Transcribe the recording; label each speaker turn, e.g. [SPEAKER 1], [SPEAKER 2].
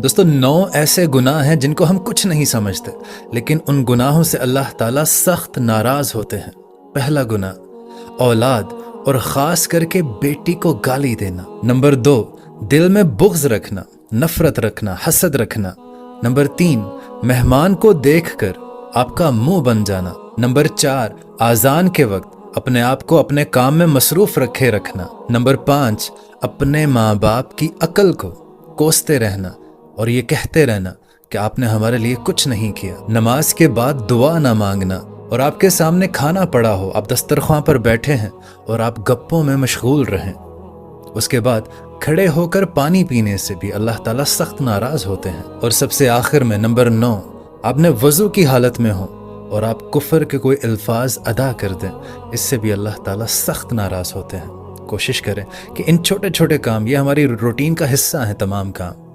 [SPEAKER 1] دوستو 9 ایسے گناہ ہیں جن کو ہم کچھ نہیں سمجھتے، لیکن ان گناہوں سے اللہ تعالیٰ سخت ناراض ہوتے ہیں۔ پہلا گناہ، اولاد اور خاص کر کے بیٹی کو گالی دینا۔ نمبر 2، دل میں بغض رکھنا، نفرت رکھنا، حسد رکھنا۔ نمبر 3، مہمان کو دیکھ کر آپ کا منہ بن جانا۔ نمبر 4، اذان کے وقت اپنے آپ کو اپنے کام میں مصروف رکھے رکھنا۔ نمبر 5، اپنے ماں باپ کی عقل کو کوستے رہنا اور یہ کہتے رہنا کہ آپ نے ہمارے لیے کچھ نہیں کیا۔ نماز کے بعد دعا نہ مانگنا، اور آپ کے سامنے کھانا پڑا ہو، آپ دسترخوان پر بیٹھے ہیں اور آپ گپوں میں مشغول رہیں۔ اس کے بعد کھڑے ہو کر پانی پینے سے بھی اللہ تعالیٰ سخت ناراض ہوتے ہیں۔ اور سب سے آخر میں نمبر 9، آپ نے وضو کی حالت میں ہو اور آپ کفر کے کوئی الفاظ ادا کر دیں، اس سے بھی اللہ تعالیٰ سخت ناراض ہوتے ہیں۔ کوشش کریں کہ ان چھوٹے چھوٹے کام، یہ ہماری روٹین کا حصہ ہیں تمام کام،